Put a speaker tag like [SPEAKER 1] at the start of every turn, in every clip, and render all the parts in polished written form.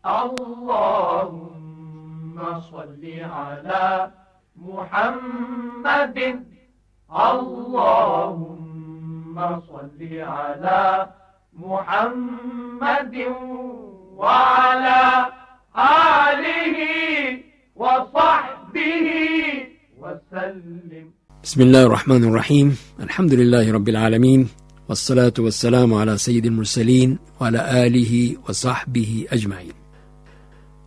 [SPEAKER 1] اللهم صل على محمد اللهم صل على محمد وعلى آله وصحبه وسلم.
[SPEAKER 2] بسم اللہ الرحمن الرحیم. الحمد للہ رب العالمین والصلاة والسلام علی سید المرسلین وعلی آلہ وصحبہ اجمعین.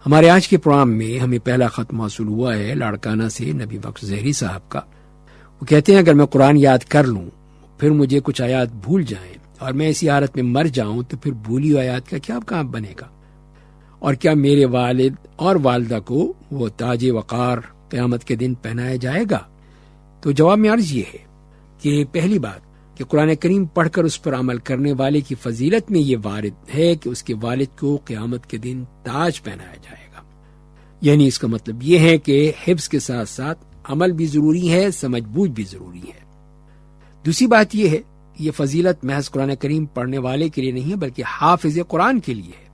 [SPEAKER 2] ہمارے آج کے پروگرام میں ہمیں پہلا خط موصول ہوا ہے لاڑکانہ سے نبی بخش زہری صاحب کا. وہ کہتے ہیں اگر میں قرآن یاد کر لوں پھر مجھے کچھ آیات بھول جائیں اور میں اسی حالت میں مر جاؤں تو پھر بھولی ہوئی آیات کا کیا کام بنے گا؟ اور کیا میرے والد اور والدہ کو وہ تاج وقار قیامت کے دن پہنایا جائے گا؟ تو جواب میں عرض یہ ہے کہ پہلی بات کہ قرآن کریم پڑھ کر اس پر عمل کرنے والے کی فضیلت میں یہ وارد ہے کہ اس کے والد کو قیامت کے دن تاج پہنایا جائے گا. یعنی اس کا مطلب یہ ہے کہ حفظ کے ساتھ ساتھ عمل بھی ضروری ہے، سمجھ بوجھ بھی ضروری ہے. دوسری بات یہ ہے کہ یہ فضیلت محض قرآن کریم پڑھنے والے کے لیے نہیں ہے بلکہ حافظ قرآن کے لیے ہے.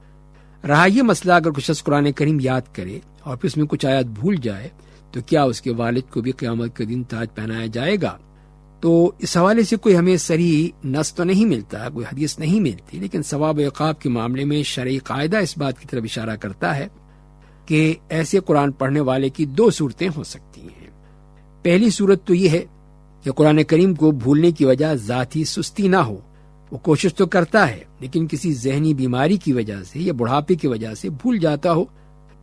[SPEAKER 2] رہا یہ مسئلہ اگر کچھ شخص قرآن کریم یاد کرے اور پھر اس میں کچھ آیات بھول جائے تو کیا اس کے والد کو بھی قیامت کے دن تاج پہنایا جائے گا؟ تو اس حوالے سے کوئی ہمیں صریح نص تو نہیں ملتا، کوئی حدیث نہیں ملتی، لیکن ثواب و عقاب کے معاملے میں شرعی قاعدہ اس بات کی طرف اشارہ کرتا ہے کہ ایسے قرآن پڑھنے والے کی دو صورتیں ہو سکتی ہیں. پہلی صورت تو یہ ہے کہ قرآن کریم کو بھولنے کی وجہ ذاتی سستی نہ ہو، وہ کوشش تو کرتا ہے لیکن کسی ذہنی بیماری کی وجہ سے یا بڑھاپے کی وجہ سے بھول جاتا ہو،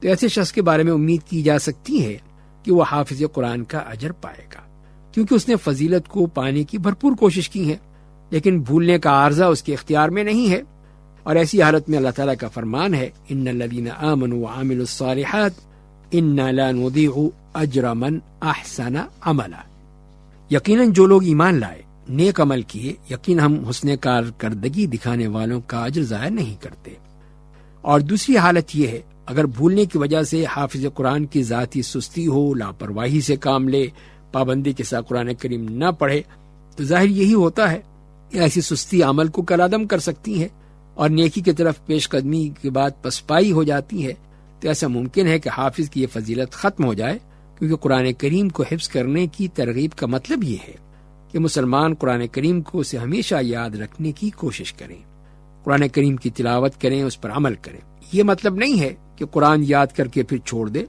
[SPEAKER 2] تو ایسے شخص کے بارے میں امید کی جا سکتی ہے کہ وہ حافظ قرآن کا اجر پائے گا، کیونکہ اس نے فضیلت کو پانے کی بھرپور کوشش کی ہے، لیکن بھولنے کا عارضہ اس کے اختیار میں نہیں ہے. اور ایسی حالت میں اللہ تعالیٰ کا فرمان ہے ان الذین آمنوا وعملوا الصالحات انا لا نضیع اجر من احسن عملا. یقیناً جو لوگ ایمان لائے، نیک عمل کیے، یقین ہم حسن کارکردگی دکھانے والوں کا اجر ضائع نہیں کرتے. اور دوسری حالت یہ ہے اگر بھولنے کی وجہ سے حافظ قرآن کی ذاتی سستی ہو، لاپرواہی سے کام لے، پابندی کے ساتھ قرآن کریم نہ پڑھے، تو ظاہر یہی ہوتا ہے کہ ایسی سستی عمل کو کالعدم کر سکتی ہے اور نیکی کی طرف پیش قدمی کے بعد پسپائی ہو جاتی ہے. تو ایسا ممکن ہے کہ حافظ کی یہ فضیلت ختم ہو جائے، کیونکہ قرآن کریم کو حفظ کرنے کی ترغیب کا مطلب یہ ہے کہ مسلمان قرآن کریم کو اسے ہمیشہ یاد رکھنے کی کوشش کریں، قرآن کریم کی تلاوت کریں، اس پر عمل کریں. یہ مطلب نہیں ہے کہ قرآن یاد کر کے پھر چھوڑ دے.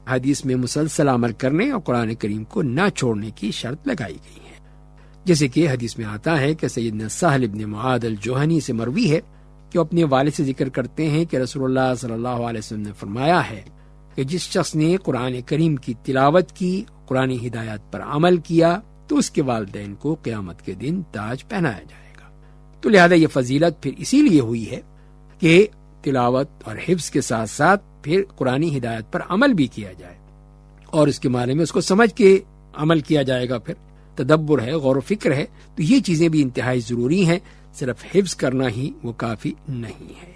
[SPEAKER 2] حدیث میں مسلسل عمل کرنے اور قرآن کریم کو نہ چھوڑنے کی شرط لگائی گئی ہے، جیسے کہ حدیث میں آتا ہے کہ سیدنا سہل ابن معاذ الجوہنی سے مروی ہے کہ اپنے والد سے ذکر کرتے ہیں کہ رسول اللہ صلی اللہ علیہ وسلم نے فرمایا ہے کہ جس شخص نے قرآن کریم کی تلاوت کی، قرآن ہدایات پر عمل کیا، تو اس کے والدین کو قیامت کے دن تاج پہنایا جائے گا. تو لہذا یہ فضیلت پھر اسی لیے ہوئی ہے کہ تلاوت اور حفظ کے ساتھ ساتھ پھر قرآن ہدایت پر عمل بھی کیا جائے اور اس کے معنی میں اس کو سمجھ کے عمل کیا جائے گا. پھر تدبر ہے، غور و فکر ہے، تو یہ چیزیں بھی انتہائی ضروری ہیں، صرف حفظ کرنا ہی وہ کافی نہیں ہے.